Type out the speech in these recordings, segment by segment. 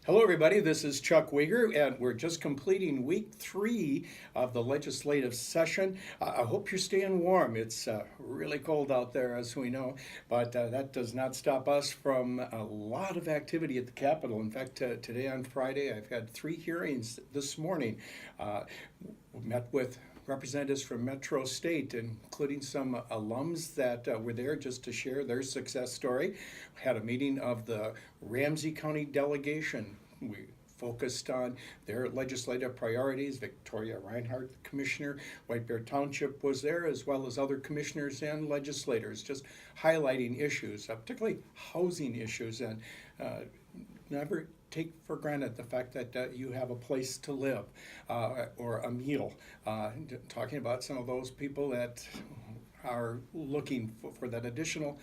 Hello, everybody. This is Chuck Wiger, and we're just completing week 3 of the legislative session. I hope you're staying warm. It's really cold out there, as we know, but that does not stop us from a lot of activity at the Capitol. In fact, today on Friday, I've had 3 hearings this morning. Met with representatives from Metro State, including some alums that were there just to share their success story. Had a meeting of the Ramsey County delegation. We focused on their legislative priorities. Victoria Reinhardt, the commissioner, White Bear Township was there, as well as other commissioners and legislators, just highlighting issues, particularly housing issues, and never take for granted the fact that you have a place to live or a meal. Talking about some of those people that are looking for that additional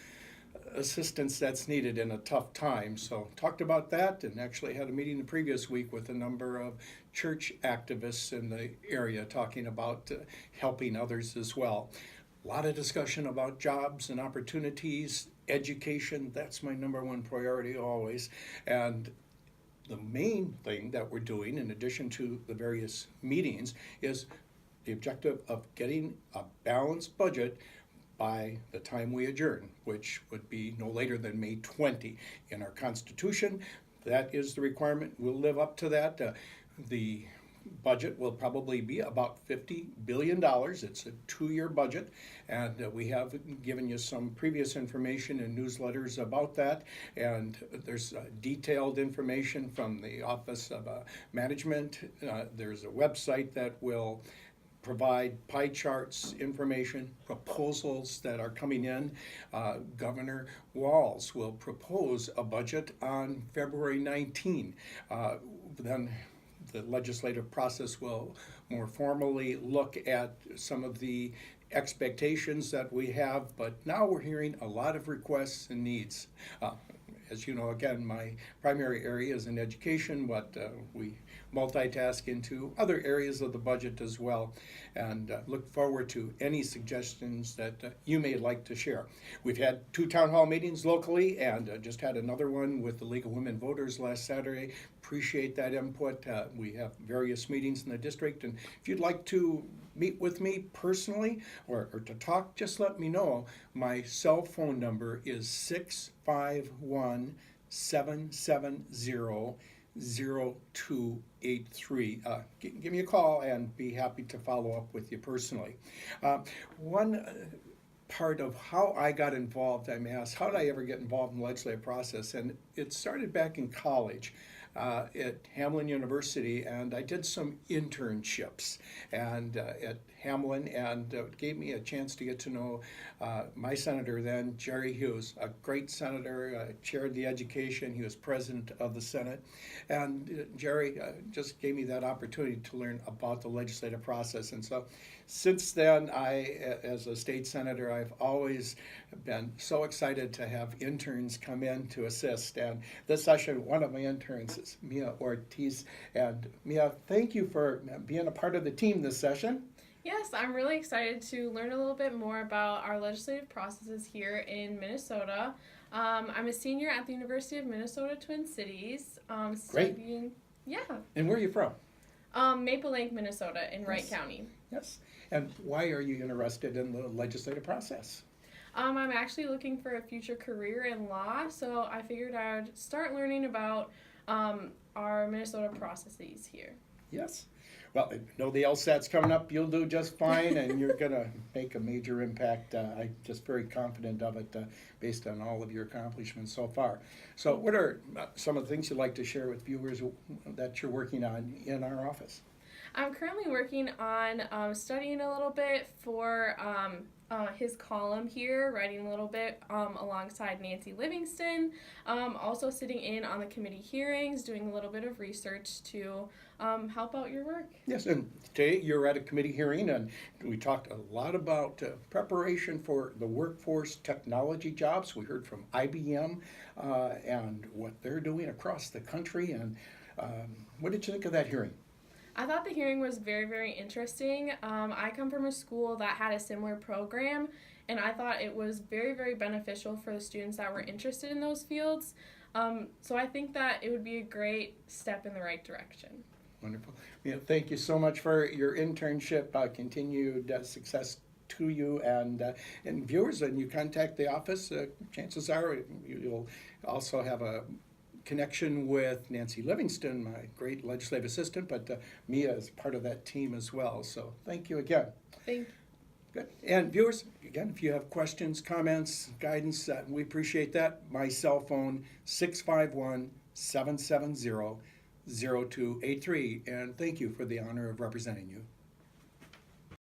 assistance that's needed in a tough time. So talked about that, and actually had a meeting the previous week with a number of church activists in the area talking about helping others as well. A lot of discussion about jobs and opportunities, education. That's my number one priority always. And the main thing that we're doing, in addition to the various meetings, is the objective of getting a balanced budget by the time we adjourn, which would be no later than May 20. In our Constitution, that is the requirement. We'll live up to that. The budget will probably be about $50 billion. It's a 2-year budget, and we have given you some previous information in newsletters about that, and there's detailed information from the Office of Management. There's a website that will provide pie charts, information, proposals that are coming in. Governor Walz will propose a budget on February 19. Then the legislative process will more formally look at some of the expectations that we have, but now we're hearing a lot of requests and needs. As you know, again, my primary area is in education, but we multitask into other areas of the budget as well, and look forward to any suggestions that you may like to share. We've had 2 town hall meetings locally, and just had another one with the League of Women Voters last Saturday. Appreciate that input. We have various meetings in the district, and if you'd like to meet with me personally or to talk, just let me know. My cell phone number is 651-770-0283. Give me a call and be happy to follow up with you personally. One part of how I got involved, I'm asked, how did I ever get involved in the legislative process? And it started back in college. At Hamlin University, and I did some internships and at Hamlin, and it gave me a chance to get to know my senator then, Jerry Hughes, a great senator, chaired the education. He was president of the Senate, and Jerry just gave me that opportunity to learn about the legislative process. And so since then, as a state senator, I've always been so excited to have interns come in to assist. And this session, one of my interns is Mia Ortiz. And Mia, thank you for being a part of the team this session. Yes, I'm really excited to learn a little bit more about our legislative processes here in Minnesota. I'm a senior at the University of Minnesota Twin Cities. Great. Yeah. And where are you from? Maple Lake, Minnesota, in Wright County. Yes. And why are you interested in the legislative process? I'm actually looking for a future career in law, so I figured I'd start learning about our Minnesota processes here. Yes. Well, I know the LSAT's coming up. You'll do just fine, and you're going to make a major impact. I'm just very confident of it based on all of your accomplishments so far. So what are some of the things you'd like to share with viewers that you're working on in our office? I'm currently working on studying a little bit for his column here, writing a little bit alongside Nancy Livingston, also sitting in on the committee hearings, doing a little bit of research to help out your work. Yes, and today you're at a committee hearing, and we talked a lot about preparation for the workforce technology jobs. We heard from IBM and what they're doing across the country. And what did you think of that hearing? I thought the hearing was very, very interesting. I come from a school that had a similar program, and I thought it was very, very beneficial for the students that were interested in those fields. So I think that it would be a great step in the right direction. Wonderful. Yeah, thank you so much for your internship. Continued success to you and viewers. And you contact the office, chances are you'll also have a connection with Nancy Livingston, my great legislative assistant, but Mia is part of that team as well. So thank you again. Thank you. Good. And viewers, again, if you have questions, comments, guidance, we appreciate that. My cell phone, 651-770-0283. And thank you for the honor of representing you.